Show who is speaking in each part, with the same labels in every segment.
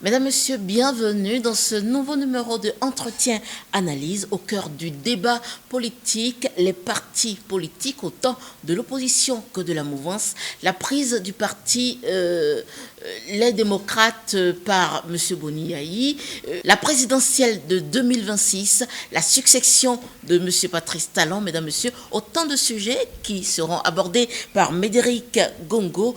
Speaker 1: Mesdames, Messieurs, bienvenue dans ce nouveau numéro de Entretien-Analyse au cœur du débat politique, les partis politiques, autant de l'opposition que de la mouvance, la prise du parti Les Démocrates par M. Boni-Yayi, la présidentielle de 2026, la succession de M. Patrice Talon, Mesdames, Messieurs, autant de sujets qui seront abordés par Médéric Gongo,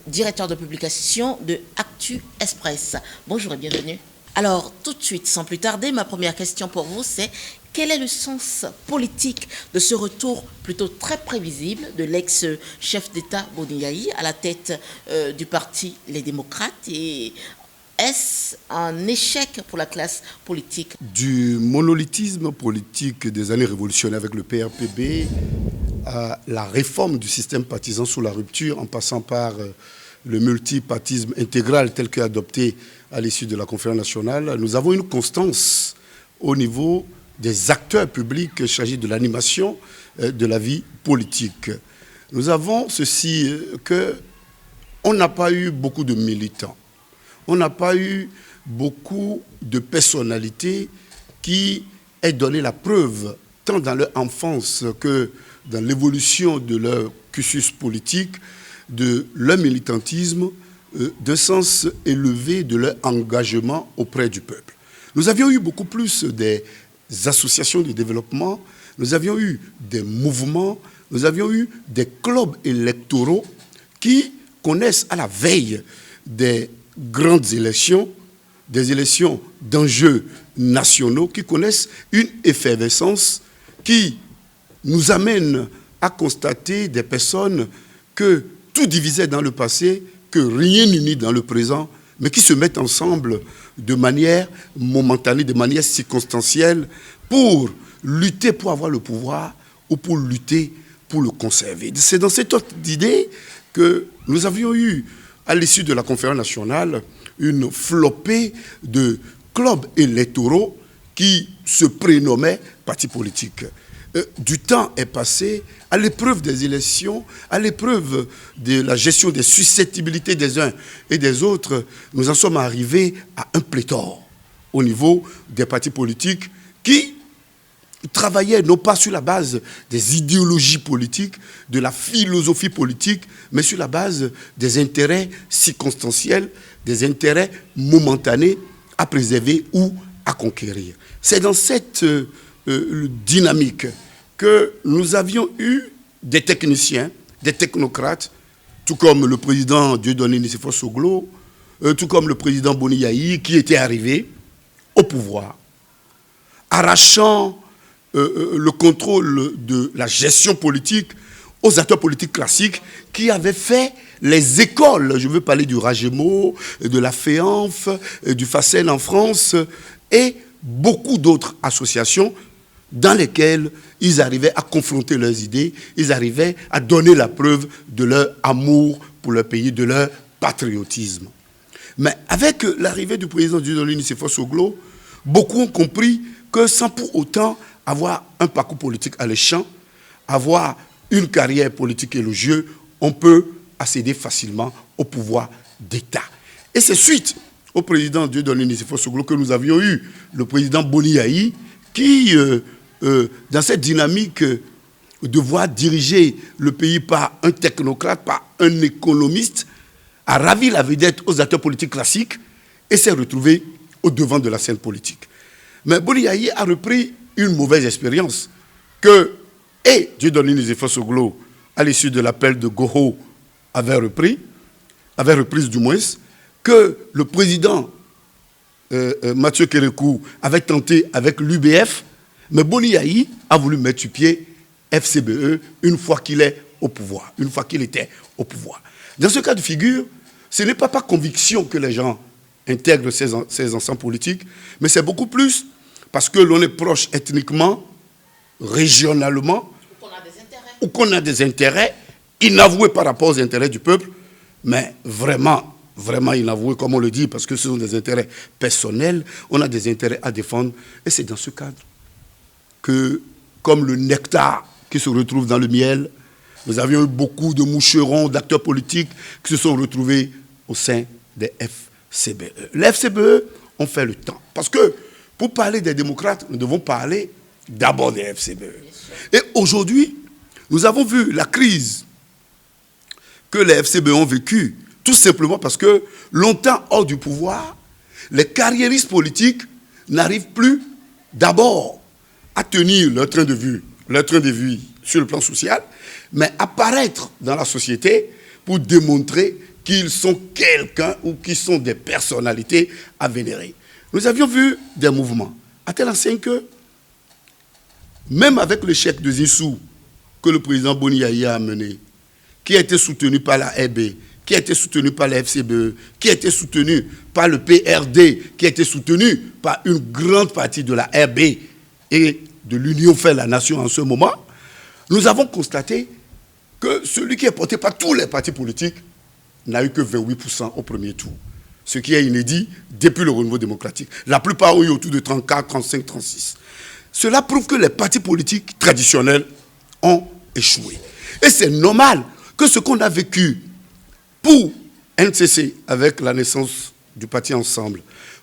Speaker 1: directeur de publication de Actu Express. Bonjour et bienvenue. Alors, tout de suite, sans plus tarder, ma première question pour vous, c'est quel est le sens politique de ce retour plutôt très prévisible de l'ex-chef d'État Boni-Yayi à la tête du parti Les Démocrates, et est-ce un échec pour la classe politique?
Speaker 2: Du monolithisme politique des années révolutionnaires avec le PRPB à la réforme du système partisan sous la rupture, en passant par le multipartisme intégral tel qu'adopté à l'issue de la conférence nationale, nous avons une constance au niveau des acteurs publics chargés de l'animation de la vie politique. Nous avons ceci qu'on n'a pas eu beaucoup de militants, on n'a pas eu beaucoup de personnalités qui aient donné la preuve, tant dans leur enfance que dans l'évolution de leur cursus politique, de leur militantisme, d'un sens élevé de leur engagement auprès du peuple. Nous avions eu beaucoup plus des associations de développement, nous avions eu des mouvements, nous avions eu des clubs électoraux qui connaissent à la veille des grandes élections, des élections d'enjeux nationaux, qui connaissent une effervescence qui nous amène à constater des personnes que tout divisait dans le passé, que rien n'unit dans le présent, mais qui se mettent ensemble de manière momentanée, de manière circonstancielle, pour lutter pour avoir le pouvoir ou pour lutter pour le conserver. C'est dans cette autre idée que nous avions eu, à l'issue de la conférence nationale, une flopée de clubs électoraux qui se prénommaient partis politiques. Du temps est passé à l'épreuve des élections, à l'épreuve de la gestion des susceptibilités des uns et des autres. Nous en sommes arrivés à un pléthore au niveau des partis politiques qui travaillaient non pas sur la base des idéologies politiques, de la philosophie politique, mais sur la base des intérêts circonstanciels, des intérêts momentanés à préserver ou à conquérir. C'est dans cette dynamique que nous avions eu des techniciens, des technocrates, tout comme le président Dieudonné Nicéphore-Soglo, tout comme le président Boni-Yayi, qui était arrivé au pouvoir, arrachant le contrôle de la gestion politique aux acteurs politiques classiques qui avaient fait les écoles. Je veux parler du Ragemo, de la FEANF, du FACEN en France, et beaucoup d'autres associations dans lesquelles ils arrivaient à confronter leurs idées, ils arrivaient à donner la preuve de leur amour pour leur pays, de leur patriotisme. Mais avec l'arrivée du président Dieudonné Nicéphore-Soglo, beaucoup ont compris que sans pour autant avoir un parcours politique alléchant, avoir une carrière politique élogieuse, on peut accéder facilement au pouvoir d'État. Et c'est suite au président Dieudonné Nicéphore-Soglo que nous avions eu le président Boni-Yayi qui, dans cette dynamique de voir diriger le pays par un technocrate, par un économiste, a ravi la vedette aux acteurs politiques classiques et s'est retrouvé au devant de la scène politique. Mais Boni-Yayi a repris une mauvaise expérience que Dieudonné Nicéphore-Soglo, à l'issue de l'appel de Goho, avait reprise du moins, que le président Mathieu Kérékou avait tenté avec l'UBF, mais Boni-Yayi a voulu mettre sur pied FCBE une fois qu'il est au pouvoir, une fois qu'il était au pouvoir. Dans ce cas de figure, ce n'est pas par conviction que les gens intègrent ces ensembles politiques, mais c'est beaucoup plus parce que l'on est proche ethniquement, régionalement, ou qu'on a des intérêts inavoués par rapport aux intérêts du peuple, mais vraiment inavoués, comme on le dit, parce que ce sont des intérêts personnels, on a des intérêts à défendre, et c'est dans ce cadre que, comme le nectar qui se retrouve dans le miel, nous avions eu beaucoup de moucherons, d'acteurs politiques qui se sont retrouvés au sein des FCBE. Les FCBE ont fait le temps. Parce que pour parler des démocrates, nous devons parler d'abord des FCBE. Et aujourd'hui, nous avons vu la crise que les FCBE ont vécue, tout simplement parce que longtemps hors du pouvoir, les carriéristes politiques n'arrivent plus d'abord à tenir leur train de vie sur le plan social, mais apparaître dans la société pour démontrer qu'ils sont quelqu'un ou qu'ils sont des personnalités à vénérer. Nous avions vu des mouvements, à tel enseigne que, même avec le chèque de Zinsou que le président Boni Yayi a mené, qui a été soutenu par la RB, qui a été soutenu par la FCBE, qui a été soutenu par le PRD, qui a été soutenu par une grande partie de la RB et de l'Union fait la nation en ce moment, nous avons constaté que celui qui est porté par tous les partis politiques n'a eu que 28% au premier tour. Ce qui est inédit depuis le renouveau démocratique. La plupart ont eu autour de 34, 35, 36. Cela prouve que les partis politiques traditionnels ont échoué. Et c'est normal que ce qu'on a vécu pour NCC avec la naissance du parti Ensemble,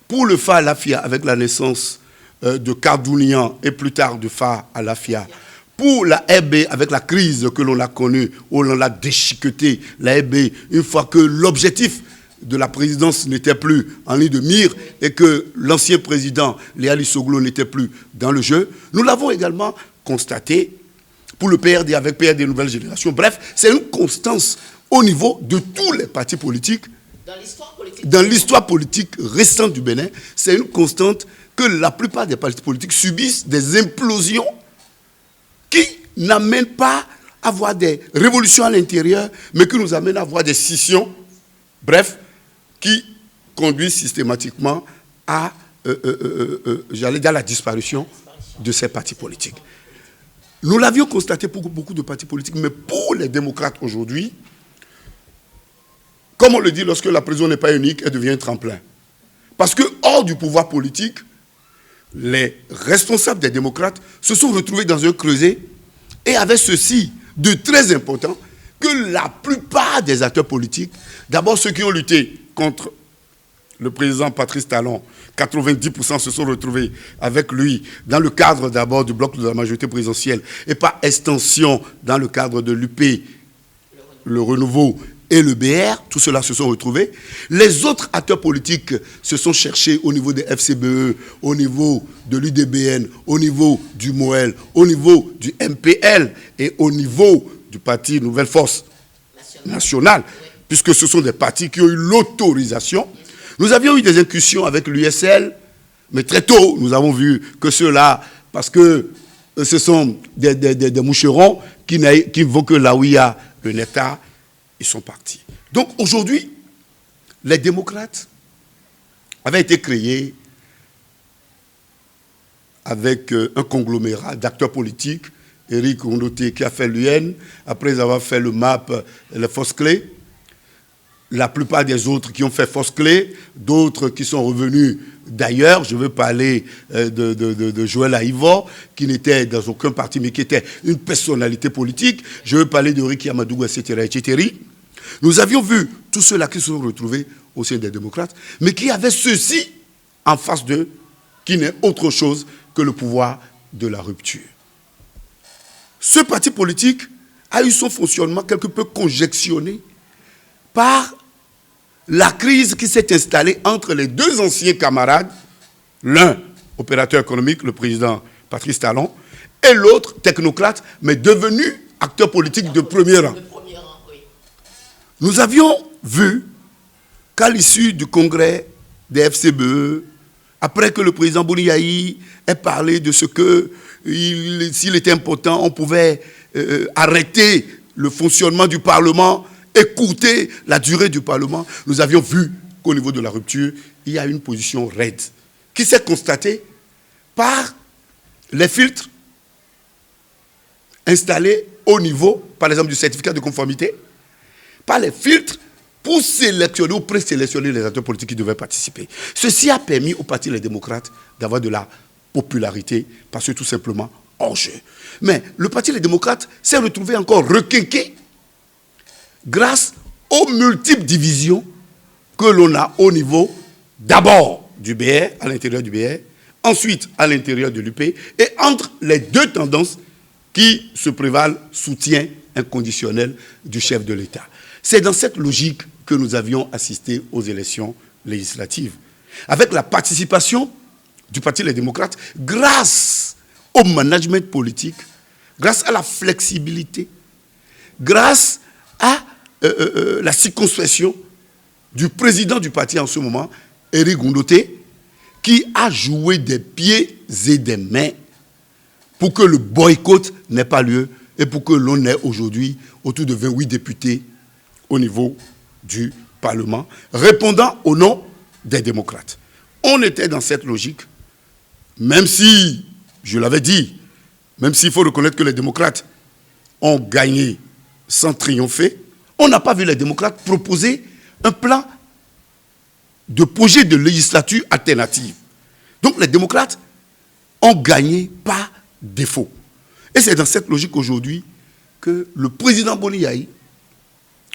Speaker 2: pour le FA à l'AFIA avec la naissance de Kardounian et plus tard de FA à l'AFIA, pour la RB avec la crise que l'on a connue, où l'on a déchiqueté la RB, une fois que l'objectif de la présidence n'était plus en ligne de mire et que l'ancien président, Léali Soglo, n'était plus dans le jeu, nous l'avons également constaté pour le PRD avec PRD Nouvelle Génération. Bref, c'est une constance au niveau de tous les partis politiques. Dans l'histoire politique récente du Bénin, c'est une constante que la plupart des partis politiques subissent des implosions qui n'amènent pas à avoir des révolutions à l'intérieur, mais qui nous amènent à avoir des scissions, bref, qui conduisent systématiquement à, j'allais dire, la disparition de ces partis politiques. Nous l'avions constaté pour beaucoup de partis politiques, mais pour les démocrates aujourd'hui, comme on le dit, lorsque la prison n'est pas unique, elle devient un tremplin. Parce que hors du pouvoir politique, les responsables des démocrates se sont retrouvés dans un creuset et avaient ceci de très important, que la plupart des acteurs politiques, d'abord ceux qui ont lutté contre le président Patrice Talon, 90% se sont retrouvés avec lui dans le cadre d'abord du bloc de la majorité présidentielle et par extension dans le cadre de l'UP, le Renouveau et le BR, tout cela se sont retrouvés. Les autres acteurs politiques se sont cherchés au niveau des FCBE, au niveau de l'UDBN, au niveau du MOEL, au niveau du MPL et au niveau du parti Nouvelle Force Nationale, puisque ce sont des partis qui ont eu l'autorisation. Nous avions eu des incursions avec l'USL, mais très tôt, nous avons vu que ceux-là, parce que ce sont des moucherons qui ne vont que là où il y a le nectar, ils sont partis. Donc aujourd'hui, les démocrates avaient été créés avec un conglomérat d'acteurs politiques, Éric Ondoté qui a fait l'UN, après avoir fait le MAP, les Forces Clés, la plupart des autres qui ont fait Forces Clés, d'autres qui sont revenus d'ailleurs. Je veux parler de Joël Aïvo, qui n'était dans aucun parti, mais qui était une personnalité politique. Je veux parler de Ricky Amadougou, etc., etc. Nous avions vu tous ceux-là qui se sont retrouvés au sein des démocrates, mais qui avaient ceci en face d'eux, qui n'est autre chose que le pouvoir de la rupture. Ce parti politique a eu son fonctionnement quelque peu conjectionné par la crise qui s'est installée entre les deux anciens camarades, l'un opérateur économique, le président Patrice Talon, et l'autre technocrate, mais devenu acteur politique de premier rang. Nous avions vu qu'à l'issue du congrès des FCBE, après que le président Boni Yayi ait parlé de ce que, s'il était important, on pouvait arrêter le fonctionnement du Parlement, écourter la durée du Parlement, nous avions vu qu'au niveau de la rupture, il y a une position raide qui s'est constatée par les filtres installés au niveau, par exemple, du certificat de conformité, par les filtres pour sélectionner ou présélectionner les acteurs politiques qui devaient participer. Ceci a permis au Parti Les Démocrates d'avoir de la popularité parce que tout simplement hors jeu. Mais le Parti Les Démocrates s'est retrouvé encore requinqué grâce aux multiples divisions que l'on a au niveau d'abord du BR, à l'intérieur du BR, ensuite à l'intérieur de l'UP, et entre les deux tendances qui se prévalent, soutien inconditionnel du chef de l'État. C'est dans cette logique que nous avions assisté aux élections législatives, avec la participation du Parti Les Démocrates, grâce au management politique, grâce à la flexibilité, grâce à la circonspection du président du parti en ce moment, Éric Goundoté, qui a joué des pieds et des mains pour que le boycott n'ait pas lieu et pour que l'on ait aujourd'hui autour de 28 députés au niveau du Parlement, répondant au nom des démocrates. On était dans cette logique, même si, je l'avais dit, même s'il faut reconnaître que les démocrates ont gagné sans triompher, on n'a pas vu les démocrates proposer un plan de projet de législature alternative. Donc les démocrates ont gagné par défaut. Et c'est dans cette logique aujourd'hui que le président Boni Yayi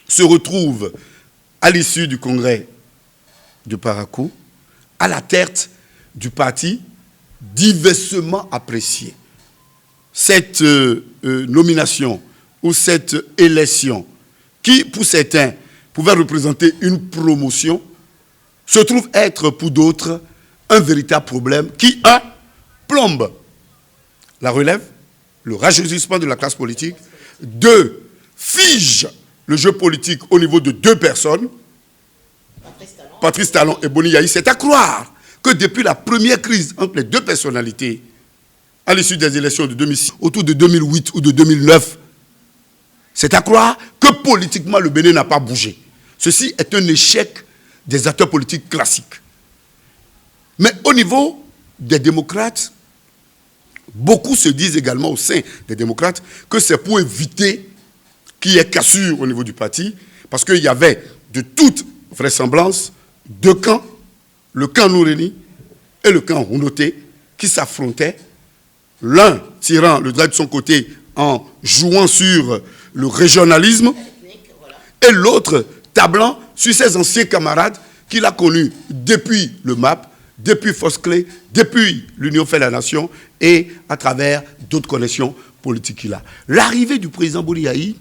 Speaker 2: se retrouve à l'issue du congrès de Parakou à la tête du parti diversement apprécié. Cette nomination ou cette élection qui, pour certains, pouvait représenter une promotion, se trouve être pour d'autres un véritable problème qui, un, plombe la relève, le rajeunissement de la classe politique, deux, fige le jeu politique au niveau de deux personnes, Patrice Talon et Boni Yayi. C'est à croire que depuis la première crise entre les deux personnalités, à l'issue des élections de 2006, autour de 2008 ou de 2009, c'est à croire que politiquement le Bénin n'a pas bougé. Ceci est un échec des acteurs politiques classiques. Mais au niveau des démocrates, beaucoup se disent également au sein des démocrates que c'est pour éviter qu'il y ait cassure au niveau du parti, parce qu'il y avait de toute vraisemblance deux camps, le camp Noureni et le camp Rounoté, qui s'affrontaient, l'un tirant le droit de son côté en jouant sur le régionalisme, et l'autre tablant sur ses anciens camarades qu'il a connus depuis le MAP, depuis Fosclé, depuis l'Union fait la nation et à travers d'autres connexions politiques qu'il a. L'arrivée du président Boni Yayi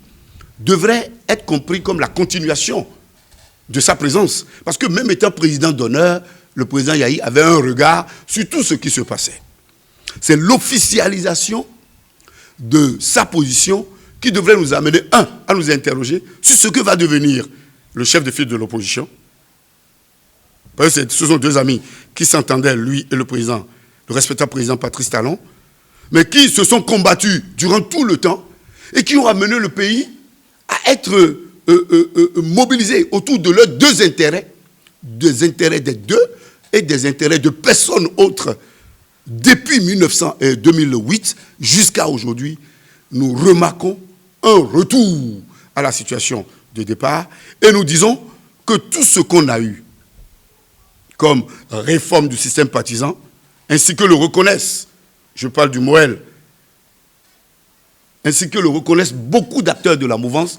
Speaker 2: devrait être compris comme la continuation de sa présence. Parce que même étant président d'honneur, le président Yayi avait un regard sur tout ce qui se passait. C'est l'officialisation de sa position qui devrait nous amener, un, à nous interroger sur ce que va devenir le chef de file de l'opposition. Parce que ce sont deux amis qui s'entendaient, lui et le président, le respectable président Patrice Talon, mais qui se sont combattus durant tout le temps et qui ont amené le pays à être mobilisé autour de leurs deux intérêts, des intérêts des deux et des intérêts de personnes autres. Depuis 2008 jusqu'à aujourd'hui, nous remarquons un retour à la situation de départ et nous disons que tout ce qu'on a eu comme réforme du système partisan, ainsi que le reconnaissent, je parle du MOEL, ainsi que le reconnaissent beaucoup d'acteurs de la mouvance,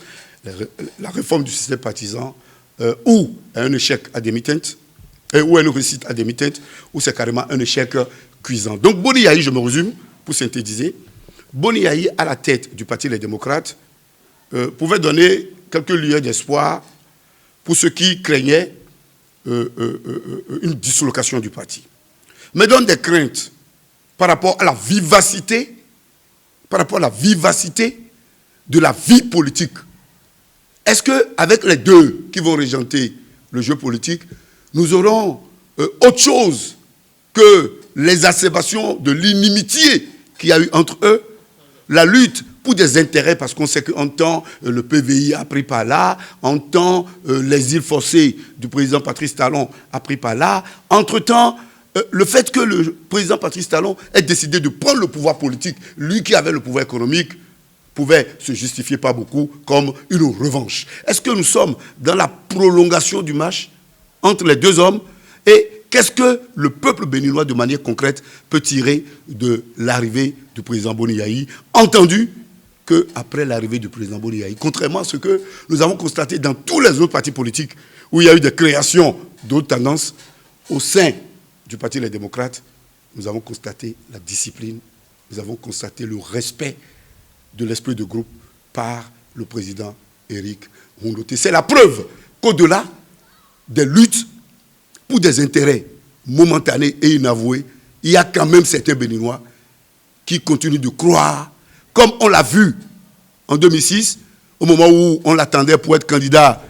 Speaker 2: la réforme du système partisan, ou un échec à demi-teinte, ou une réussite à demi-teinte, ou c'est carrément un échec cuisant. Donc Boni Yayi, je me résume, pour synthétiser, Boni Yayi, à la tête du Parti Les Démocrates, pouvait donner quelques lueurs d'espoir pour ceux qui craignaient une dislocation du parti. Mais donne des craintes par rapport à la vivacité, de la vie politique. Est-ce qu'avec les deux qui vont régenter le jeu politique, nous aurons autre chose que l'exacerbation de l'inimitié qu'il y a eu entre eux, la lutte pour des intérêts, parce qu'on sait qu'en temps, le PVI a pris par là, en temps, l'exil forcé du président Patrice Talon a pris par là. Entre-temps, le fait que le président Patrice Talon ait décidé de prendre le pouvoir politique, lui qui avait le pouvoir économique, pouvait se justifier pas beaucoup comme une revanche. Est-ce que nous sommes dans la prolongation du match entre les deux hommes et qu'est-ce que le peuple béninois, de manière concrète, peut tirer de l'arrivée du président Boni Yayi, entendu qu'après l'arrivée du président Boni Yayi, contrairement à ce que nous avons constaté dans tous les autres partis politiques où il y a eu des créations d'autres tendances, Au sein du Parti Les Démocrates, nous avons constaté la discipline, nous avons constaté le respect de l'esprit de groupe par le président Éric Rondoté. C'est la preuve qu'au-delà des luttes pour des intérêts momentanés et inavoués, il y a quand même certains Béninois qui continuent de croire, comme on l'a vu en 2006, au moment où on l'attendait pour être candidat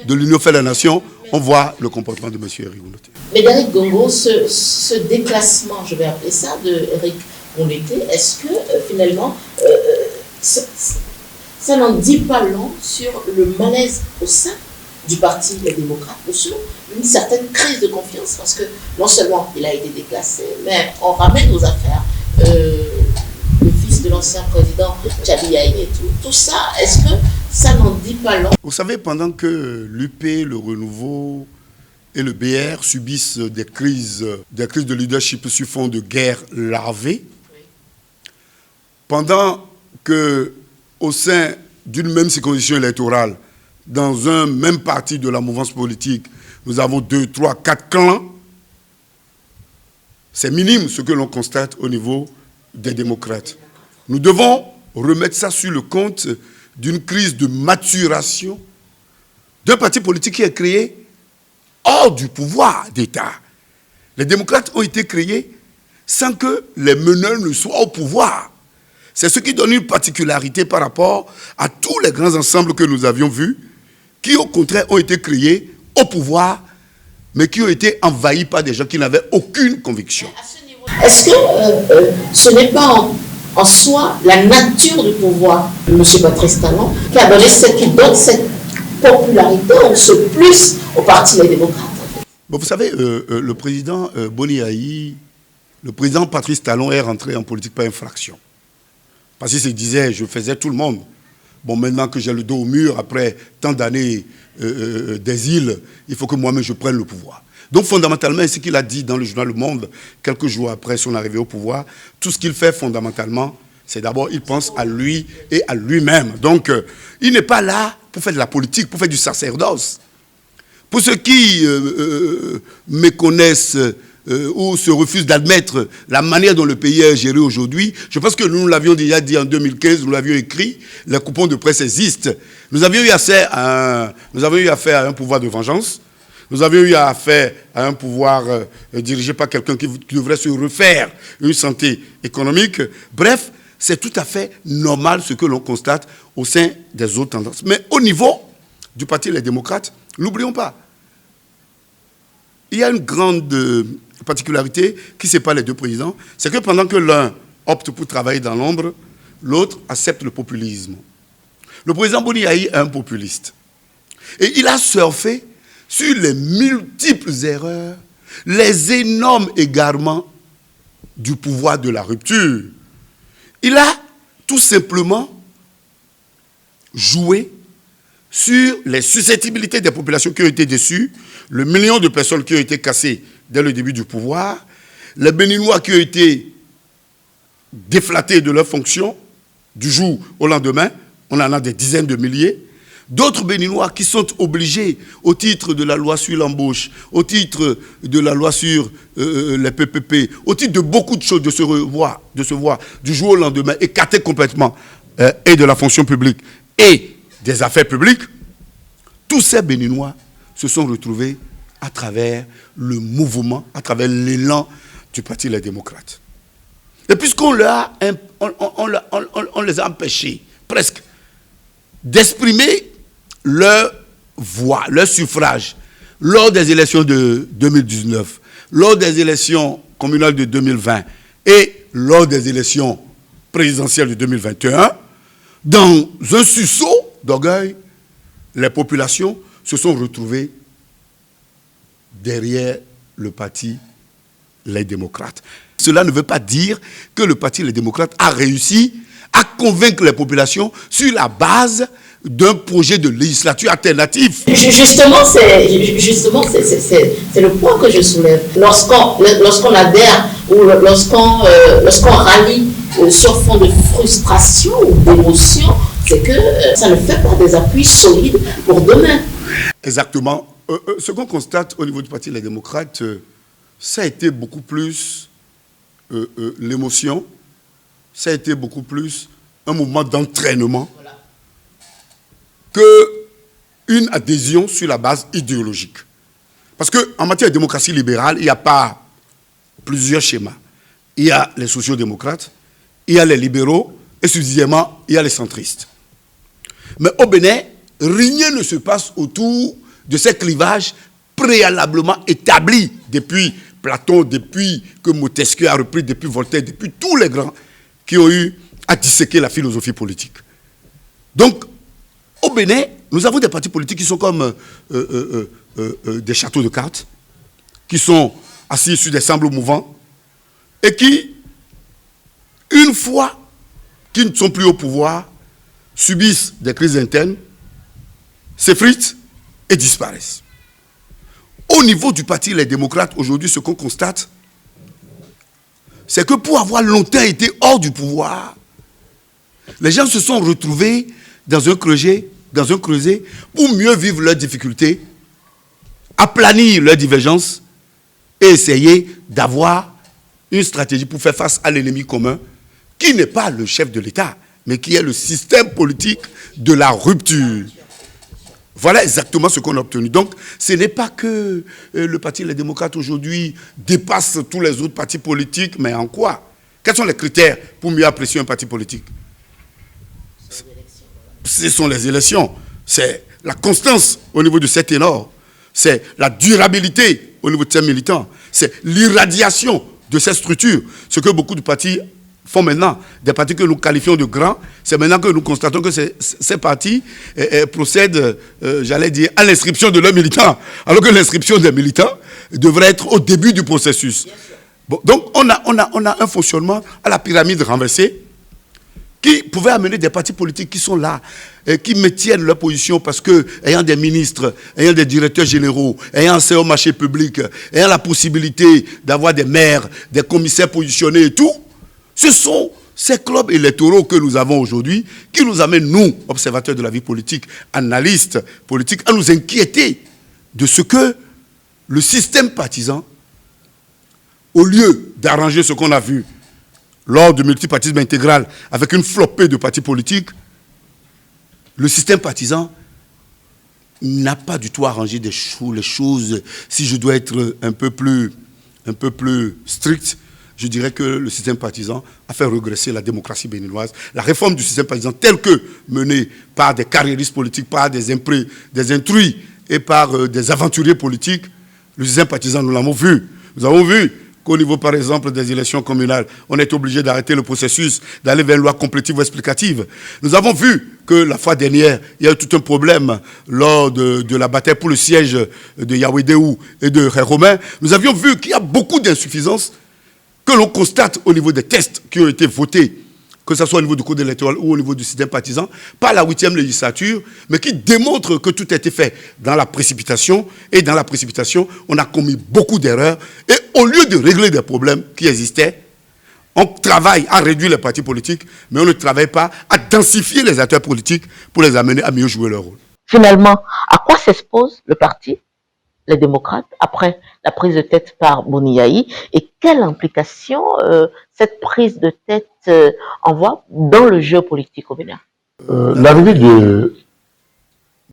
Speaker 2: de l'Union fait la nation, on voit le comportement de M. Éric Rondoté.
Speaker 1: Mais Danick Gongo, ce déclassement, je vais appeler ça, de Éric Rondoté, est-ce que finalement, ça n'en dit pas long sur le malaise au sein du Parti Les Démocrates, ou sur une certaine crise de confiance, parce que non seulement il a été déclassé, mais on ramène aux affaires le fils de l'ancien président Tchabi Yaï et tout ça, est-ce que ça n'en dit pas long?
Speaker 2: Vous savez, pendant que l'UP, le Renouveau et le BR subissent des crises de leadership sur fond de guerre larvée, oui. Pendant que au sein d'une même circonscription électorale, dans un même parti de la mouvance politique, nous avons 2, 3, 4 clans, c'est minime ce que l'on constate au niveau des démocrates. Nous devons remettre ça sur le compte d'une crise de maturation d'un parti politique qui est créé hors du pouvoir d'État. Les démocrates ont été créés sans que les meneurs ne soient au pouvoir. C'est ce qui donne une particularité par rapport à tous les grands ensembles que nous avions vus, qui au contraire ont été créés au pouvoir, mais qui ont été envahis par des gens qui n'avaient aucune conviction.
Speaker 1: Est-ce que ce n'est pas en soi la nature du pouvoir de M. Patrice Talon qui donne cette popularité ou ce plus au Parti Les Démocrates?
Speaker 2: Bon, vous savez, le président Boni Yayi, le président Patrice Talon est rentré en politique par infraction. Parce qu'il se disait, je faisais tout le monde. Bon, maintenant que j'ai le dos au mur, après tant d'années d'exil, il faut que moi-même je prenne le pouvoir. Donc fondamentalement, ce qu'il a dit dans le journal Le Monde, quelques jours après son arrivée au pouvoir, tout ce qu'il fait fondamentalement, c'est d'abord, il pense à lui et à lui-même. Donc, il n'est pas là pour faire de la politique, pour faire du sacerdoce. Pour ceux qui méconnaissent ou se refusent d'admettre la manière dont le pays est géré aujourd'hui, je pense que nous l'avions déjà dit en 2015, nous l'avions écrit, les coupons de presse existent. Nous avions eu affaire à un pouvoir de vengeance. Nous avions eu affaire à un pouvoir dirigé par quelqu'un qui devrait se refaire une santé économique. Bref, c'est tout à fait normal ce que l'on constate au sein des autres tendances. Mais au niveau du Parti Les Démocrates, n'oublions pas, il y a une grande particularité qui sépare les deux présidents, c'est que pendant que l'un opte pour travailler dans l'ombre, l'autre accepte le populisme. Le président Boni Yayi est un populiste. Et il a surfé sur les multiples erreurs, les énormes égarements du pouvoir de la rupture. Il a tout simplement joué sur les susceptibilités des populations qui ont été déçues, le million de personnes qui ont été cassées dès le début du pouvoir, les Béninois qui ont été déflatés de leurs fonctions du jour au lendemain, on en a des dizaines de milliers, d'autres Béninois qui sont obligés, au titre de la loi sur l'embauche, au titre de la loi sur les PPP, au titre de beaucoup de choses, de se voir du jour au lendemain, écartés complètement et de la fonction publique et des affaires publiques, tous ces Béninois se sont retrouvés à travers le mouvement, à travers l'élan du Parti Les Démocrates. Et puisqu'on les a empêchés, presque, d'exprimer leur voix, leur suffrage, lors des élections de 2019, lors des élections communales de 2020 et lors des élections présidentielles de 2021, dans un sursaut d'orgueil, les populations se sont retrouvées derrière le Parti Les Démocrates. Cela ne veut pas dire que le Parti Les Démocrates a réussi à convaincre les populations sur la base d'un projet de législature alternatif.
Speaker 1: Justement, c'est le point que je soulève. Lorsqu'on adhère ou lorsqu'on rallie sur fond de frustration ou d'émotion, c'est que ça ne fait pas des appuis solides pour demain.
Speaker 2: Exactement. Ce qu'on constate au niveau du Parti Les Démocrates, ça a été beaucoup plus l'émotion, ça a été beaucoup plus un mouvement d'entraînement qu'une adhésion sur la base idéologique. Parce qu'en matière de démocratie libérale, il n'y a pas plusieurs schémas. Il y a les sociaux-démocrates, il y a les libéraux, et subsidiairement, il y a les centristes. Mais au Bénin, rien ne se passe autour de ces clivages préalablement établis depuis Platon, depuis que Montesquieu a repris, depuis Voltaire, depuis tous les grands qui ont eu à disséquer la philosophie politique. Donc, au Bénin, nous avons des partis politiques qui sont comme des châteaux de cartes, qui sont assis sur des sables mouvants, et qui, une fois qu'ils ne sont plus au pouvoir, subissent des crises internes, s'effritent et disparaissent. Au niveau du Parti Les Démocrates, aujourd'hui, ce qu'on constate, c'est que pour avoir longtemps été hors du pouvoir, les gens se sont retrouvés dans un creuset pour mieux vivre leurs difficultés, aplanir leurs divergences et essayer d'avoir une stratégie pour faire face à l'ennemi commun, qui n'est pas le chef de l'État, mais qui est le système politique de la rupture. Voilà exactement ce qu'on a obtenu. Donc, ce n'est pas que le Parti Les Démocrates aujourd'hui dépasse tous les autres partis politiques, mais en quoi? Quels sont les critères pour mieux apprécier un parti politique? Ce sont les élections. C'est la constance au niveau de ces ténors. C'est la durabilité au niveau de ces militants. C'est l'irradiation de ces structures. Ce que beaucoup de partis font maintenant, des partis que nous qualifions de grands, c'est maintenant que nous constatons que ces partis procèdent, j'allais dire, à l'inscription de leurs militants, alors que l'inscription des militants devrait être au début du processus. Bon, donc on a un fonctionnement à la pyramide renversée qui pouvait amener des partis politiques qui sont là, qui maintiennent leur position parce que, ayant des ministres, ayant des directeurs généraux, ayant accès au marché public, ayant la possibilité d'avoir des maires, des commissaires positionnés et tout, ce sont ces clubs électoraux que nous avons aujourd'hui qui nous amènent, nous, observateurs de la vie politique, analystes politiques, à nous inquiéter de ce que le système partisan, au lieu d'arranger ce qu'on a vu lors du multipartisme intégral avec une flopée de partis politiques, le système partisan n'a pas du tout arrangé les choses. Si je dois être un peu plus strict, je dirais que le système partisan a fait regresser la démocratie béninoise. La réforme du système partisan telle que menée par des carriéristes politiques, par des intrus et par des aventuriers politiques, le système partisan, nous l'avons vu. Nous avons vu qu'au niveau, par exemple, des élections communales, on est obligé d'arrêter le processus, d'aller vers une loi complétive ou explicative. Nous avons vu que la fois dernière, il y a eu tout un problème lors de la bataille pour le siège de Yaoundé et de Romain. Nous avions vu qu'il y a beaucoup d'insuffisances que l'on constate au niveau des tests qui ont été votés, que ce soit au niveau du code électoral ou au niveau du système partisan, par la 8e législature, mais qui démontrent que tout a été fait dans la précipitation. Et dans la précipitation, on a commis beaucoup d'erreurs. Et au lieu de régler des problèmes qui existaient, on travaille à réduire les partis politiques, mais on ne travaille pas à densifier les acteurs politiques pour les amener à mieux jouer leur rôle.
Speaker 1: Finalement, à quoi s'expose le parti Les Démocrates après la prise de tête par Boniaï et quelle implication cette prise de tête envoie dans le jeu politique au Bénin?
Speaker 2: L'arrivée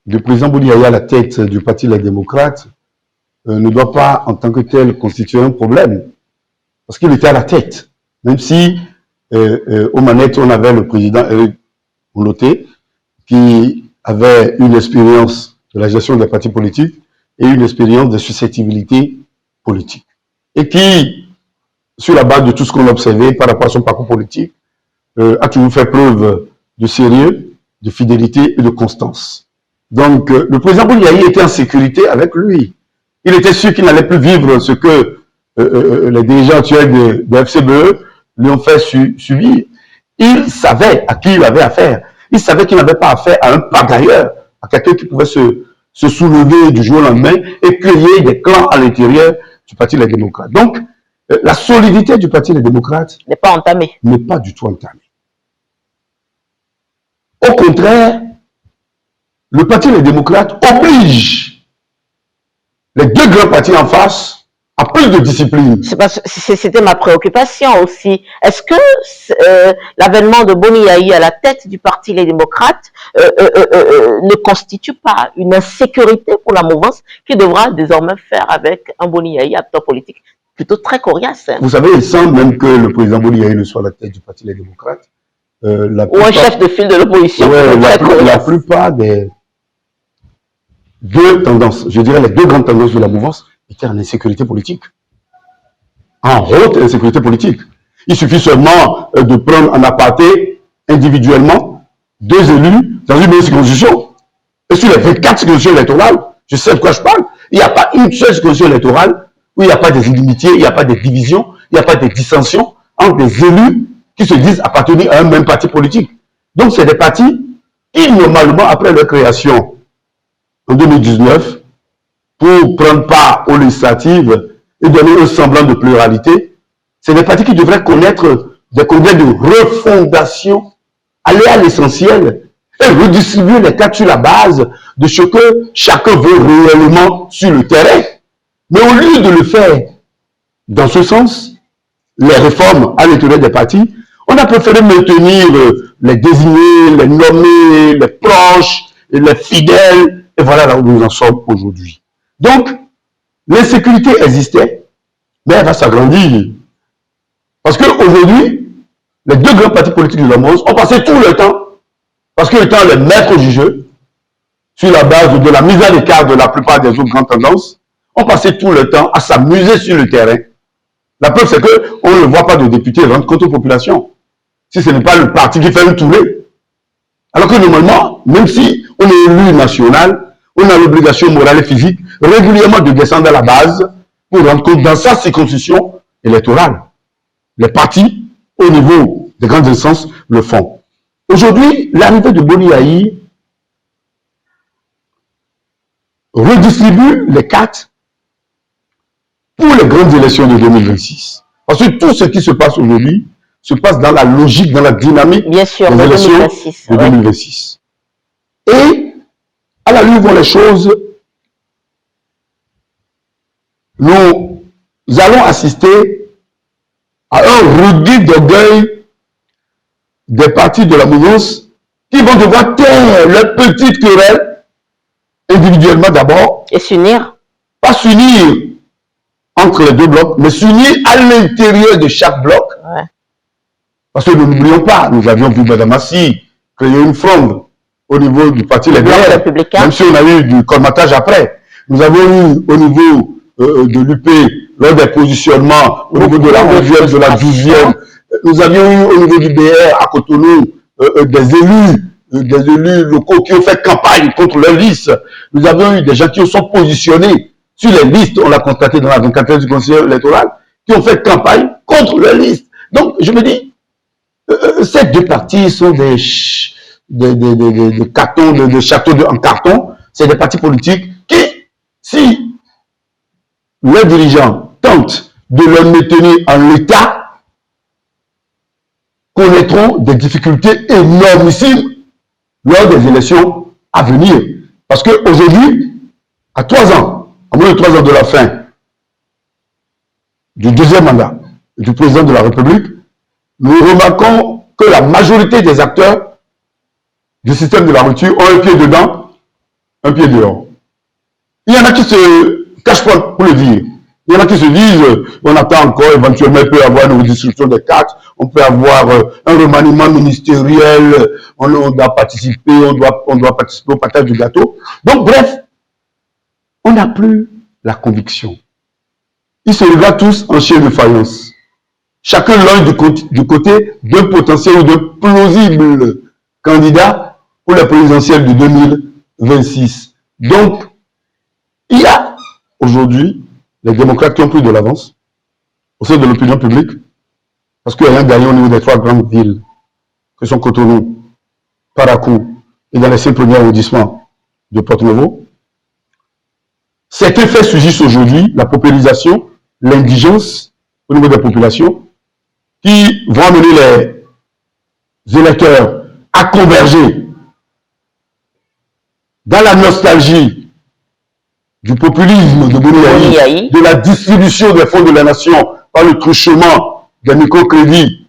Speaker 2: du président Boniaï à la tête du Parti Les Démocrates ne doit pas en tant que tel constituer un problème parce qu'il était à la tête. Même si aux manettes on avait le président Eric Mouloté qui avait une expérience de la gestion des partis politiques et une expérience de susceptibilité politique. Et qui, sur la base de tout ce qu'on a observé par rapport à son parcours politique, a toujours fait preuve de sérieux, de fidélité et de constance. Donc, le président Boniaï était en sécurité avec lui. Il était sûr qu'il n'allait plus vivre ce que les dirigeants actuels de FCBE lui ont fait subir. Il savait à qui il avait affaire. Il savait qu'il n'avait pas affaire à un pagailleur, à quelqu'un qui pouvait se soulever du jour au lendemain et créer des clans à l'intérieur du Parti Les Démocrates. Donc, la solidité du Parti Les Démocrates
Speaker 1: n'est pas entamée.
Speaker 2: N'est pas du tout entamée. Au contraire, le Parti Les Démocrates oblige les deux grands partis en face a plus de discipline.
Speaker 3: C'était ma préoccupation aussi. Est-ce que l'avènement de Boni Yayi à la tête du Parti Les Démocrates ne constitue pas une insécurité pour la mouvance qui devra désormais faire avec un Boni Yayi, acteur politique plutôt très coriace?
Speaker 2: Vous savez, il semble même que le président Boni Yayi ne soit à la tête du Parti Les Démocrates.
Speaker 3: Ou un chef de file de l'opposition.
Speaker 2: Ouais, la plupart des deux tendances, je dirais les deux grandes tendances de la mouvance, étaient en insécurité politique. En haute insécurité politique. Il suffit seulement de prendre en aparté, individuellement, deux élus dans une même circonscription. Et sur les 24 circonscriptions électorales, je sais de quoi je parle, il n'y a pas une seule circonscription électorale où il n'y a pas des inimitiés, il n'y a pas des divisions, il n'y a pas des dissensions entre des élus qui se disent appartenir à un même parti politique. Donc c'est des partis qui, normalement, après leur création en 2019, pour prendre part aux législatives et donner un semblant de pluralité, c'est des partis qui devraient connaître des congrès de refondation, aller à l'essentiel et redistribuer les cartes sur la base de ce que chacun veut réellement sur le terrain. Mais au lieu de le faire dans ce sens, les réformes à l'intérieur des partis, on a préféré maintenir les désignés, les nommés, les proches, les fidèles, et voilà là où nous en sommes aujourd'hui. Donc, l'insécurité existait, mais elle va s'agrandir. Parce qu'aujourd'hui, les deux grands partis politiques de la mouvance ont passé tout le temps, parce que étant les maîtres du jeu, sur la base de la mise à l'écart de la plupart des autres grandes tendances, ont passé tout le temps à s'amuser sur le terrain. La preuve, c'est qu'on ne voit pas de députés rendre compte aux populations. Si ce n'est pas le parti qui fait une tournée. Alors que normalement, même si on est élu national, on a l'obligation morale et physique régulièrement de descendre à la base pour rendre compte dans sa circonscription électorale. Les partis, au niveau des grandes instances, le font. Aujourd'hui, l'arrivée de Boni Yayi redistribue les cartes pour les grandes élections de 2026. Parce que tout ce qui se passe aujourd'hui se passe dans la logique, dans la dynamique
Speaker 3: des élections
Speaker 2: de 2026. Et à la lueur vont les choses, nous allons assister à un regain d'orgueil des partis de la mouvance qui vont devoir taire leurs petites querelles individuellement d'abord.
Speaker 3: Et s'unir.
Speaker 2: Pas s'unir entre les deux blocs, mais s'unir à l'intérieur de chaque bloc.
Speaker 3: Ouais.
Speaker 2: Parce que nous n'oublions pas, nous avions vu Mme Massi créer une fronde au niveau du parti Les Verts, même si on a eu du colmatage après. Nous avons eu au niveau de l'UP, lors des positionnements, au niveau de la 11e, de la 12e, nous avions eu au niveau du BR à Cotonou des élus locaux qui ont fait campagne contre leur liste. Nous avons eu des gens qui se sont positionnés sur les listes, on l'a constaté dans la 24e du conseil électoral, qui ont fait campagne contre leur liste. Donc, je me dis, ces deux partis sont des cartons, des châteaux en carton. C'est des partis politiques qui, si leurs dirigeants tentent de les maintenir en l'état, connaîtront des difficultés énormissimes lors des élections à venir. Parce qu'aujourd'hui, à 3 ans, à moins de 3 ans de la fin du deuxième mandat du président de la République, nous remarquons que la majorité des acteurs du système de la rupture ont un pied dedans, un pied dehors. Il y en a qui se cachent pas pour le dire. Il y en a qui se disent, on attend encore, éventuellement, il peut y avoir une redistribution des cartes, on peut avoir un remaniement ministériel, on doit participer, on doit participer au partage du gâteau. Donc, bref, on n'a plus la conviction. Ils se regardent tous en chien de faïence. Chacun l'œil du côté d'un potentiel ou d'un plausible candidat pour la présidentielle de 2026. Donc, il y a aujourd'hui les démocrates qui ont pris de l'avance au sein de l'opinion publique parce qu'il y a un gagné au niveau des 3 grandes villes que sont Cotonou, Parakou et dans les 5 premiers arrondissements de Porto-Novo. Certains faits surgissent aujourd'hui, la paupérisation, l'indigence au niveau des populations, qui vont amener les électeurs à converger dans la nostalgie du populisme de Boni-Yayi, de la distribution des fonds de la nation par le truchement des microcrédits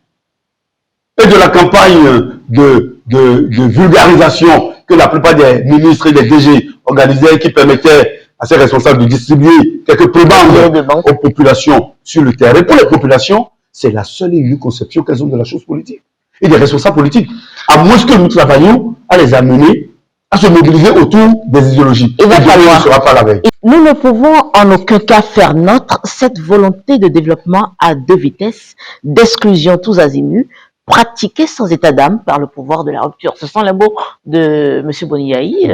Speaker 2: et de la campagne de vulgarisation que la plupart des ministres et des DG organisaient qui permettaient à ces responsables de distribuer quelques prébendes aux populations sur le terrain. Pour les populations, c'est la seule et unique conception qu'elles ont de la chose politique et des responsables politiques. À moins que nous travaillions à les amener à se mobiliser autour des idéologies.
Speaker 3: Il va falloir.
Speaker 2: Ne sera pas la veille.
Speaker 3: Nous ne pouvons en aucun cas faire nôtre cette volonté de développement à deux vitesses, d'exclusion tous azimuts, pratiquée sans état d'âme par le pouvoir de la rupture. Ce sont les mots de M. Boni-Yayi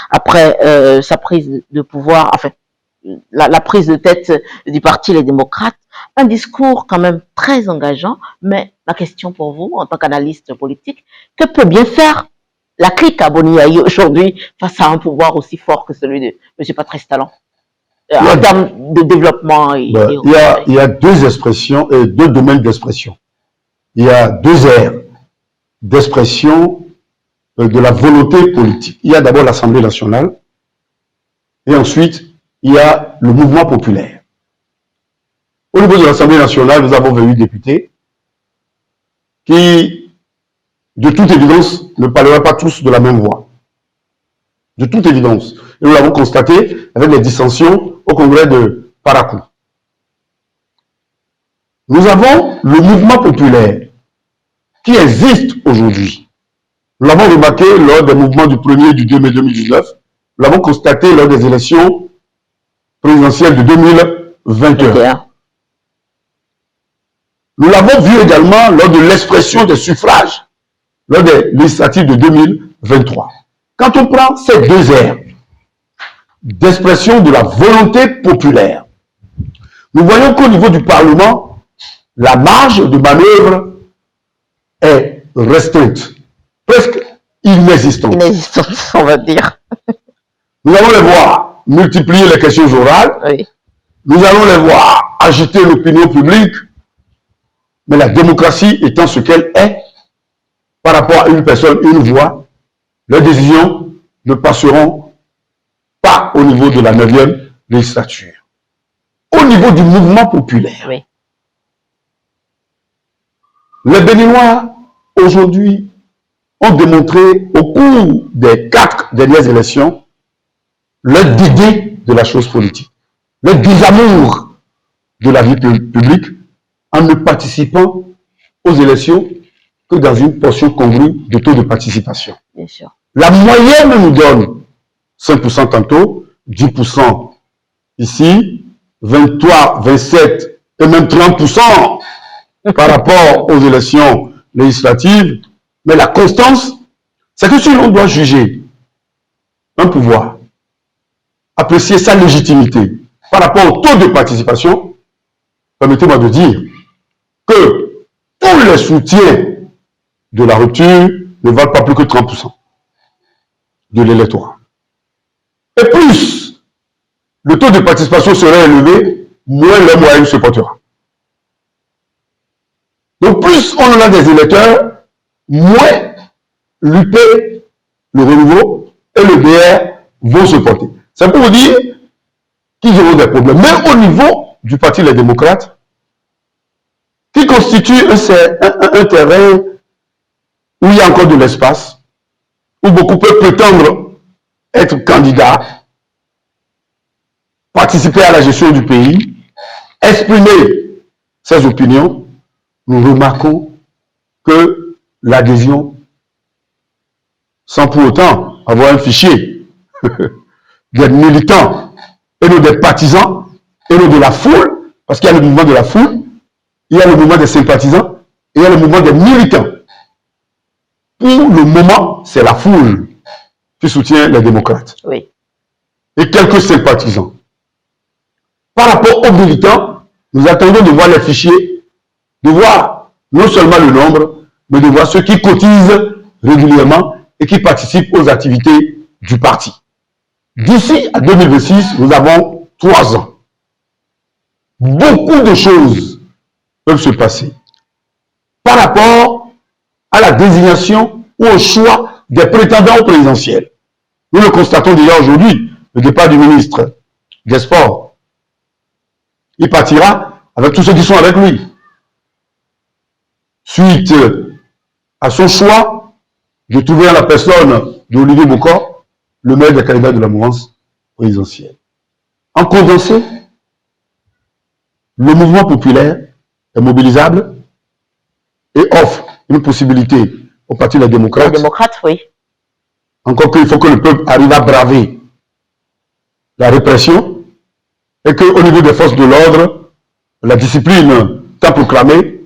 Speaker 3: après sa prise de pouvoir, enfin, la prise de tête du Parti Les Démocrates. Un discours quand même très engageant, mais ma question pour vous, en tant qu'analyste politique, que peut bien faire la clique à Boni-Yayi aujourd'hui face à un pouvoir aussi fort que celui de M. Patrice Talon en termes de développement?
Speaker 2: Il y a deux expressions, deux domaines d'expression. Il y a deux aires d'expression de la volonté politique. Il y a d'abord l'Assemblée nationale et ensuite il y a le mouvement populaire. Au niveau de l'Assemblée nationale, nous avons 28 députés qui, de toute évidence, ne parleraient pas tous de la même voix. De toute évidence. Et nous l'avons constaté avec les dissensions au congrès de Parakou. Nous avons le mouvement populaire qui existe aujourd'hui. Nous l'avons remarqué lors des mouvements du 1er et du 2 mai 2019. Nous l'avons constaté lors des élections présidentielles de 2021. Nous l'avons vu également lors de l'expression des suffrages, lors des législatives de 2023. Quand on prend ces deux aires d'expression de la volonté populaire, nous voyons qu'au niveau du Parlement, la marge de manœuvre est restreinte, presque inexistante.
Speaker 3: Inexistante, on va dire.
Speaker 2: Nous allons les voir multiplier les questions orales,
Speaker 3: Oui.
Speaker 2: Nous allons les voir agiter l'opinion publique, mais la démocratie étant ce qu'elle est, par rapport à une personne, une voix, leurs décisions ne passeront pas au niveau de la 9e législature. Au niveau du mouvement populaire,
Speaker 3: Oui.
Speaker 2: les Béninois, aujourd'hui, ont démontré au cours des 4 dernières élections leur dédain de la chose politique, leur désamour de la vie publique en ne participant aux élections que dans une portion congrue de taux de participation.
Speaker 3: Bien sûr.
Speaker 2: La moyenne nous donne 5% tantôt, 10% ici, 23, 27 et même 30% par rapport aux élections législatives. Mais la constance, c'est que si l'on doit juger un pouvoir, apprécier sa légitimité par rapport au taux de participation, permettez-moi de dire que tous les soutiens de la rupture ne valent pas plus que 30% de l'électorat. Et plus le taux de participation serait élevé, moins le moyen se portera. Donc plus on en a des électeurs, moins l'UP, le renouveau et le BR vont se porter. C'est pour vous dire qu'ils auront des problèmes. Mais au niveau du Parti Les Démocrates, qui constitue un terrain où il y a encore de l'espace, où beaucoup peuvent prétendre être candidats, participer à la gestion du pays, exprimer ses opinions, nous remarquons que l'adhésion, sans pour autant avoir un fichier des militants et non des partisans et non de la foule, parce qu'il y a le mouvement de la foule, il y a le mouvement des sympathisants et il y a le mouvement des militants. Pour le moment, c'est la foule qui soutient les démocrates.
Speaker 3: Oui.
Speaker 2: Et quelques sympathisants. Par rapport aux militants, nous attendons de voir les fichiers, de voir non seulement le nombre, mais de voir ceux qui cotisent régulièrement et qui participent aux activités du parti. D'ici à 2026, nous avons 3 ans. Beaucoup de choses peuvent se passer par rapport à la désignation ou au choix des prétendants au présidentiel. Nous le constatons déjà aujourd'hui, le départ du ministre
Speaker 4: des sports. Il partira avec tous ceux qui sont avec lui. Suite à son choix de trouver la personne d'Olivier Bokor, le maire des candidats de la mouvance présidentielle. En condensé, le mouvement populaire est mobilisable et offre une possibilité au Parti des démocrates.
Speaker 3: Les démocrates, oui.
Speaker 4: Encore qu'il faut que le peuple arrive à braver la répression et qu'au niveau des forces de l'ordre, la discipline tant proclamée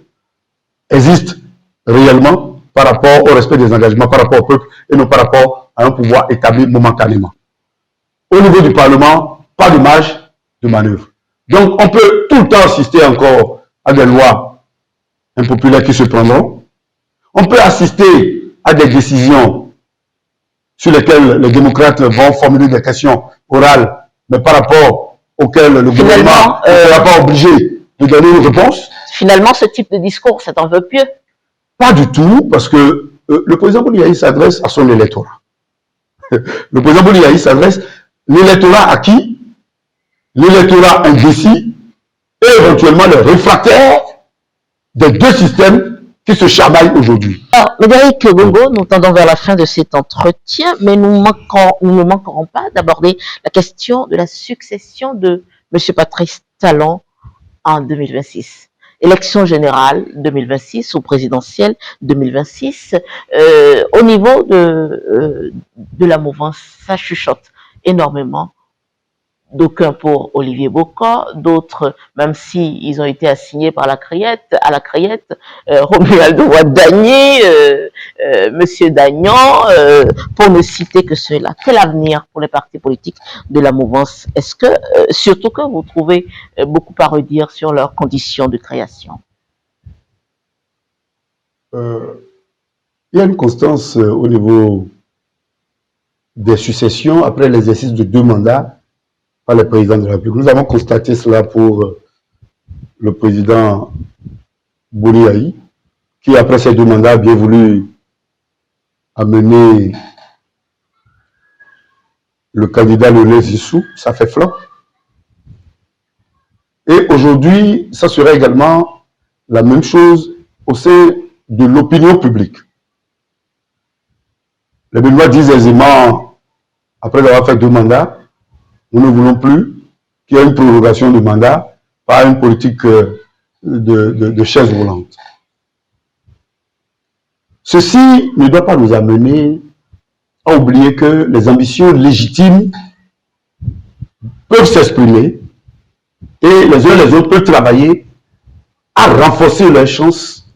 Speaker 4: existe réellement par rapport au respect des engagements, par rapport au peuple et non par rapport à un pouvoir établi momentanément. Au niveau du Parlement, pas de marge de manœuvre. Donc on peut tout le temps assister encore à des lois impopulaires qui se prendront. On peut assister à des décisions sur lesquelles les démocrates vont formuler des questions orales, mais par rapport auxquelles le gouvernement ne sera pas obligé de donner une réponse.
Speaker 3: Finalement, ce type de discours, ça t'en veut pieux?
Speaker 4: Pas du tout, parce que le président Bouliaï s'adresse à son électorat. Le président Bouliaï s'adresse l'électorat à qui? L'électorat indécis et éventuellement les réfractaires des deux systèmes qui se chamaillent aujourd'hui.
Speaker 3: Alors, Médéric Gongo, nous tendons vers la fin de cet entretien, mais nous ne manquerons pas d'aborder la question de la succession de M. Patrice Talon en 2026. Élection générale 2026 ou présidentielle 2026. Au niveau de la mouvance, ça chuchote énormément. D'aucuns pour Olivier Bokor, d'autres, même si ils ont été assignés par à la Crayette, Romualdo Ouattani, Monsieur Dagnan, pour ne citer que ceux-là. Quel avenir pour les partis politiques de la mouvance? Est-ce que, surtout que vous trouvez beaucoup à redire sur leurs conditions de création?
Speaker 4: Il y a une constance au niveau des successions après l'exercice de 2 mandats par le président de la République. Nous avons constaté cela pour le président Bouliaï, qui après ces 2 mandats a bien voulu amener le candidat Lionel Zissou, ça fait flanc. Et aujourd'hui, ça serait également la même chose au sein de l'opinion publique. Les Béninois disent aisément, après avoir fait 2 mandats, nous ne voulons plus qu'il y ait une prorogation de mandat par une politique de chaise roulante. Ceci ne doit pas nous amener à oublier que les ambitions légitimes peuvent s'exprimer et les uns et les autres peuvent travailler à renforcer leurs chances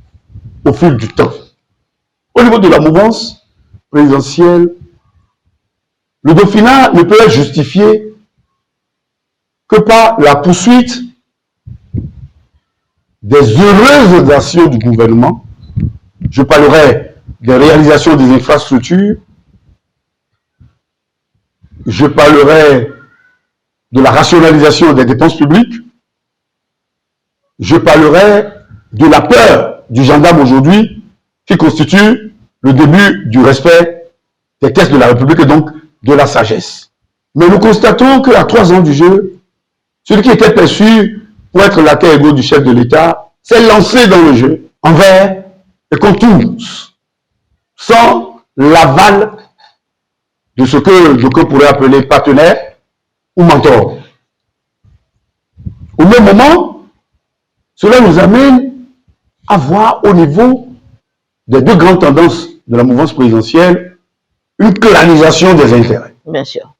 Speaker 4: au fil du temps. Au niveau de la mouvance présidentielle, le Dauphinat ne peut être justifié que par la poursuite des heureuses actions du gouvernement. Je parlerai des réalisations des infrastructures, je parlerai de la rationalisation des dépenses publiques, je parlerai de la peur du gendarme aujourd'hui qui constitue le début du respect des caisses de la République et donc de la sagesse. Mais nous constatons qu'à 3 ans du jeu, celui qui était perçu pour être laquais égaux du chef de l'État s'est lancé dans le jeu, envers et contre tous, sans l'aval de ce que je pourrais appeler partenaire ou mentor. Au même moment, cela nous amène à voir au niveau des 2 grandes tendances de la mouvance présidentielle une clarisation des intérêts.
Speaker 3: Bien sûr.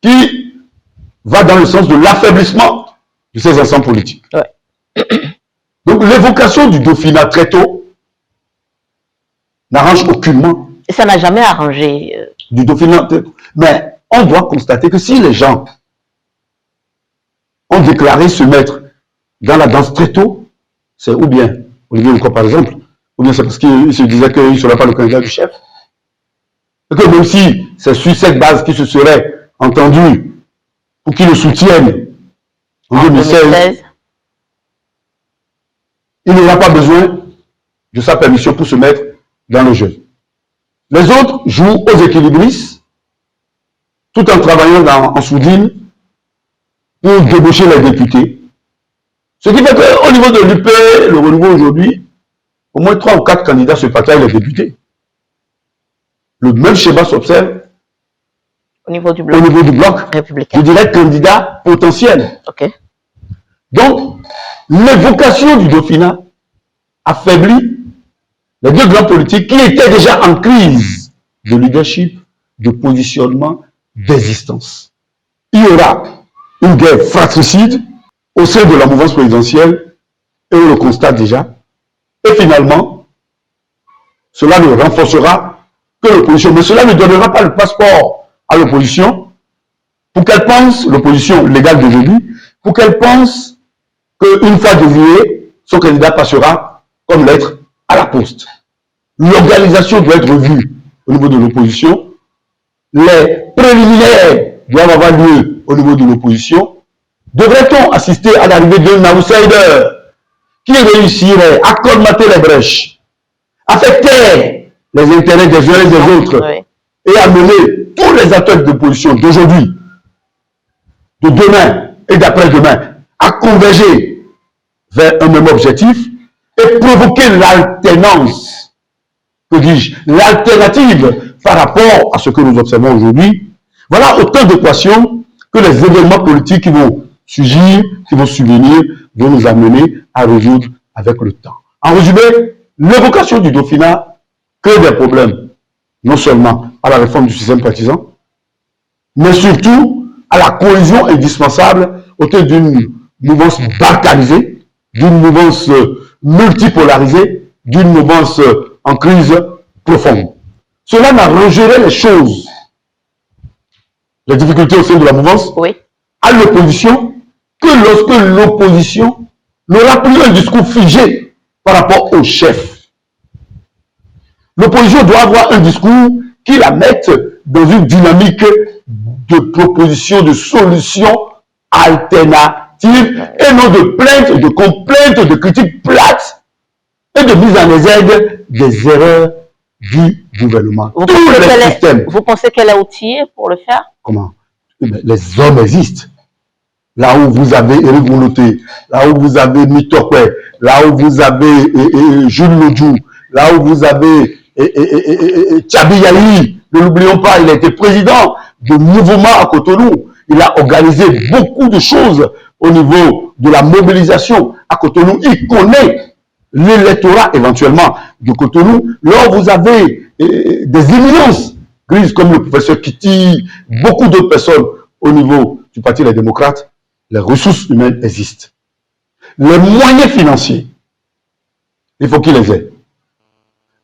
Speaker 4: Qui va dans le sens de l'affaiblissement de ces ensembles politiques.
Speaker 3: Ouais.
Speaker 4: Donc l'évocation du Dauphinat très tôt n'arrange aucunement.
Speaker 3: Et ça n'a jamais arrangé.
Speaker 4: Du Dauphinat très tôt. Mais on doit constater que si les gens ont déclaré se mettre dans la danse très tôt, c'est ou bien Olivier Bokor par exemple, ou bien c'est parce qu'il se disait qu'il ne serait pas le candidat du chef. Et que même si c'est sur cette base qui se serait entendu pour qu'ils le soutiennent en 2016, il n'aura pas besoin de sa permission pour se mettre dans le jeu. Les autres jouent aux équilibristes, tout en travaillant en sourdine pour débaucher les députés. Ce qui fait qu'au niveau de l'UP, le renouveau aujourd'hui, au moins 3 ou 4 candidats se partagent les députés. Le même schéma s'observe
Speaker 3: Au niveau du
Speaker 4: bloc
Speaker 3: républicain.
Speaker 4: Je dirais candidat potentiel.
Speaker 3: Ok.
Speaker 4: Donc, l'évocation du Dauphinat affaiblit les deux grands politiques qui étaient déjà en crise de leadership, de positionnement, d'existence. Il y aura une guerre fratricide au sein de la mouvance présidentielle, et on le constate déjà. Et finalement, cela ne renforcera que l'opposition. Mais cela ne donnera pas le passeport à l'opposition pour qu'elle pense, l'opposition légale d'aujourd'hui, pour qu'elle pense qu'une fois désigné, son candidat passera comme lettre à la poste. L'organisation doit être revue au niveau de l'opposition. Les préliminaires doivent avoir lieu au niveau de l'opposition. Devrait-on assister à l'arrivée d'un outsider qui réussirait à colmater les brèches, à faire taire les intérêts des uns et des autres, et à mener tous les acteurs de l'opposition d'aujourd'hui, de demain et d'après-demain, à converger vers un même objectif et provoquer l'alternance, que dis-je, l'alternative par rapport à ce que nous observons aujourd'hui. Voilà autant d'équations que les événements politiques qui vont surgir, qui vont subvenir, vont nous amener à résoudre avec le temps. En résumé, l'évocation du Dauphinat crée des problèmes, non seulement à la réforme du système partisan, mais surtout à la cohésion indispensable autour d'une mouvance balkanisée, d'une mouvance multipolarisée, d'une mouvance en crise profonde. Cela n'arrangerait les choses, les difficultés au sein de la mouvance, à l'opposition, que lorsque l'opposition n'aura plus un discours figé par rapport au chef. L'opposition doit avoir un discours qui la mette dans une dynamique de proposition, de solutions alternatives, et non de plaintes, de complaintes, de critiques plates et de mise en exergue des erreurs du gouvernement.
Speaker 3: Vous pensez qu'elle est outillée pour le faire?
Speaker 4: Comment? Les hommes existent. Là où vous avez Éric Mouloté, là où vous avez Mitokwe, là où vous avez Jules Lodjou, là où vous avez Tchabi Yahi, ne l'oublions pas, il a été président du mouvement à Cotonou. Il a organisé beaucoup de choses au niveau de la mobilisation à Cotonou. Il connaît l'électorat éventuellement de Cotonou. Là où vous avez des éminences grises comme le professeur Kitty, beaucoup d'autres personnes au niveau du Parti des démocrates, les ressources humaines existent. Les moyens financiers, il faut qu'ils les aient.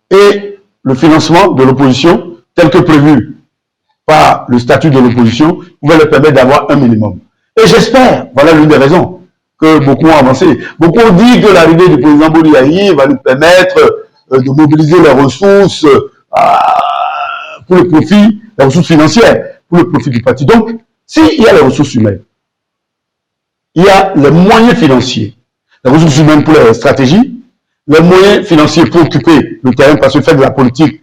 Speaker 4: Et le financement de l'opposition, tel que prévu par le statut de l'opposition, pouvait leur permettre d'avoir un minimum. Et j'espère, voilà l'une des raisons que beaucoup ont avancé. Beaucoup ont dit que l'arrivée du président Boni Yahi va nous permettre de mobiliser les ressources pour le profit, les ressources financières, pour le profit du parti. Donc, s'il y a les ressources humaines, il y a les moyens financiers, les ressources humaines pour les stratégies, les moyens financiers pour occuper le terrain, parce que faire de la politique,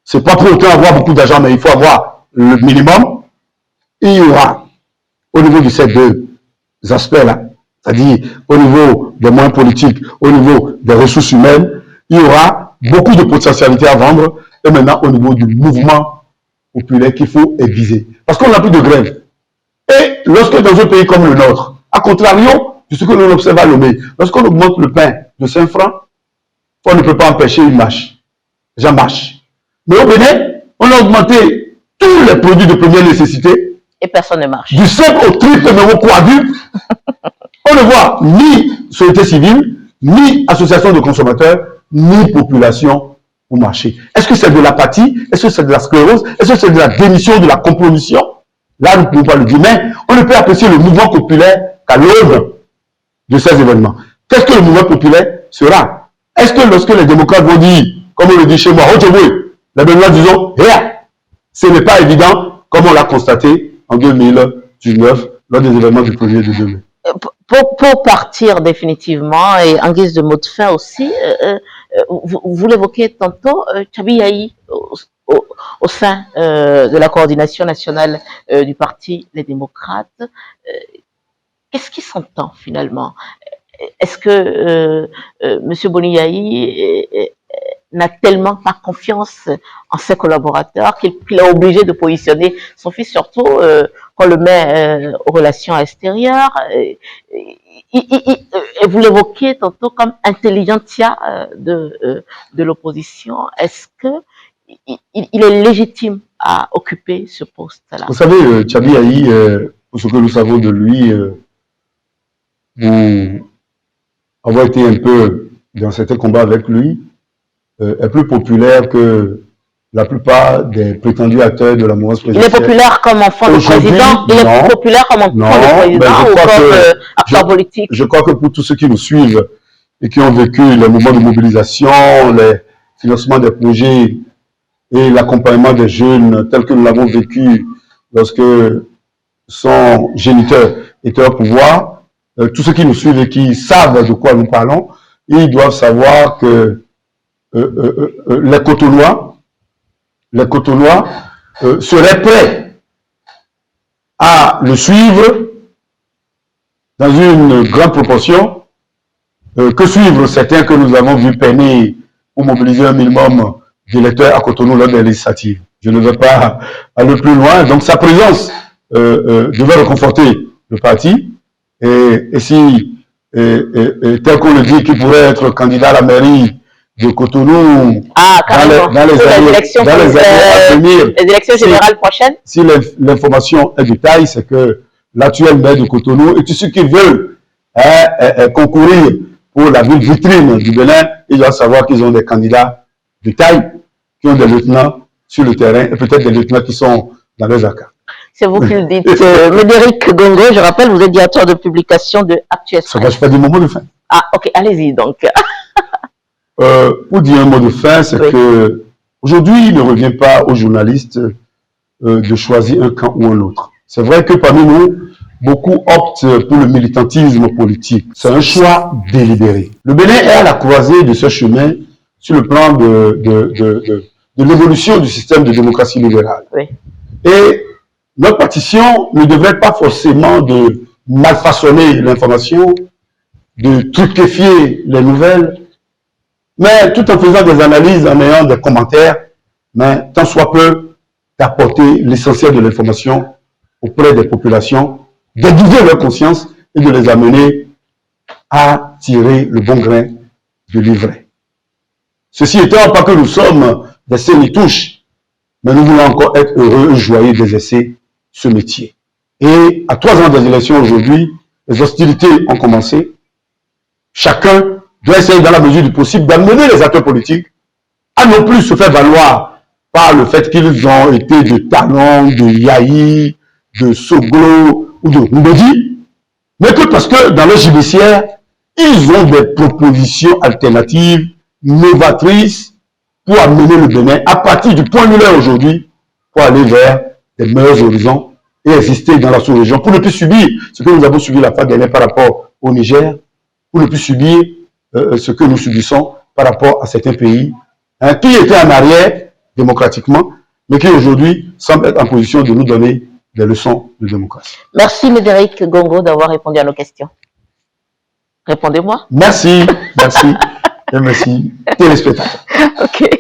Speaker 4: c'est pas pour autant avoir beaucoup d'argent, mais il faut avoir le minimum. Et il y aura, au niveau de ces deux aspects-là, c'est-à-dire au niveau des moyens politiques, au niveau des ressources humaines, il y aura beaucoup de potentialités à vendre, et maintenant au niveau du mouvement populaire qu'il faut aiguiser. Parce qu'on n'a plus de grève. Et lorsque dans un pays comme le nôtre, à contrario de ce que l'on observe à Lomé, lorsqu'on augmente le pain de 5 francs, on ne peut pas empêcher une marche. J'en marche. Mais au Bénin, on a augmenté tous les produits de première nécessité.
Speaker 3: Et personne ne marche.
Speaker 4: Du simple au triple, mais au quadruple. On ne voit ni société civile, ni association de consommateurs, ni population pour marcher. Est-ce que c'est de l'apathie? Est-ce que c'est de la sclérose? Est-ce que c'est de la démission, de la compromission? Là, nous ne pouvons pas le dire, mais on ne peut apprécier le mouvement populaire qu'à l'aube de ces événements. Qu'est-ce que le mouvement populaire sera? Est-ce que lorsque les démocrates vont dire, comme on le dit chez moi, les Béninois disons, ce n'est pas évident, comme on l'a constaté en 2019, lors des événements du 1er de 2000.
Speaker 3: Pour partir définitivement, et en guise de mot de fin aussi, vous l'évoquiez tantôt, Tchabi Yahi, au sein de la coordination nationale du parti Les Démocrates, qu'est-ce qui s'entend finalement? Est-ce que M. Boni Yayi n'a tellement pas confiance en ses collaborateurs qu'il est obligé de positionner son fils, surtout qu'on le met aux relations extérieures. Vous l'évoquiez tantôt comme intelligentsia de l'opposition. Est-ce qu'il est légitime à occuper ce poste-là?
Speaker 4: Vous savez, Tchabi Yayi, pour ce que nous savons de lui, pour avoir été un peu dans certains combats avec lui, est plus populaire que la plupart des prétendus acteurs de la mouvance présidentielle.
Speaker 3: Il est populaire comme enfant de président? Il est plus populaire comme enfant de président ou comme acteur politique?
Speaker 4: Je crois que pour tous ceux qui nous suivent et qui ont vécu les mouvements de mobilisation, les financements des projets et l'accompagnement des jeunes tel que nous l'avons vécu lorsque son géniteur était au pouvoir, tous ceux qui nous suivent et qui savent de quoi nous parlons, ils doivent savoir que les Cotonois seraient prêts à le suivre dans une grande proportion, que suivre certains que nous avons vu peiner pour mobiliser un minimum d'électeurs à Cotonou lors des législatives. Je ne veux pas aller plus loin. Donc sa présence devait réconforter le parti. Et si, tel qu'on le dit, qu'il pourrait être candidat à la mairie de Cotonou dans les années à venir,
Speaker 3: les élections générales prochaines.
Speaker 4: Si l'information est de taille, c'est que l'actuel maire de Cotonou et tous ceux qui veulent concourir pour la ville vitrine du Bénin, ils doivent savoir qu'ils ont des candidats de taille, qui ont des lieutenants sur le terrain et peut-être des lieutenants qui sont dans leurs accords.
Speaker 3: C'est vous qui le dites. Médéric Gongo, je rappelle, vous êtes directeur de publication de Actuel.
Speaker 4: Ça ne cache pas des moments de fin.
Speaker 3: Ah, ok, allez-y donc.
Speaker 4: Pour dire un mot de fin, c'est que aujourd'hui, il ne revient pas aux journalistes de choisir un camp ou un autre. C'est vrai que parmi nous, beaucoup optent pour le militantisme politique. C'est un choix délibéré. Le Bénin est à la croisée de ce chemin sur le plan de l'évolution du système de démocratie libérale.
Speaker 3: Oui.
Speaker 4: Et notre partition ne devrait pas forcément de malfaçonner l'information, de truquifier les nouvelles, mais tout en faisant des analyses, en ayant des commentaires, mais tant soit peu d'apporter l'essentiel de l'information auprès des populations, d'aiguiser leur conscience et de les amener à tirer le bon grain du livret. Ceci étant, pas que nous sommes des sénitouches, mais nous voulons encore être heureux et joyeux d'exercer ce métier. Et à 3 ans des élections aujourd'hui, les hostilités ont commencé. Chacun doit essayer dans la mesure du possible d'amener les acteurs politiques à non plus se faire valoir par le fait qu'ils ont été de Talon, de Yayi, de Soglo ou de Mbedi, mais que parce que dans le judiciaire, ils ont des propositions alternatives, novatrices, pour amener le Bénin à partir du point où il est aujourd'hui, pour aller vers des meilleurs horizons et exister dans la sous-région, pour ne plus subir ce que nous avons subi la fois dernière par rapport au Niger, pour ne plus subir ce que nous subissons par rapport à certains pays qui étaient en arrière démocratiquement, mais qui aujourd'hui semblent être en position de nous donner des leçons de démocratie.
Speaker 3: Merci Médéric Gongo d'avoir répondu à nos questions. Répondez-moi.
Speaker 4: Merci, merci, et merci téléspectateurs.
Speaker 3: Ok.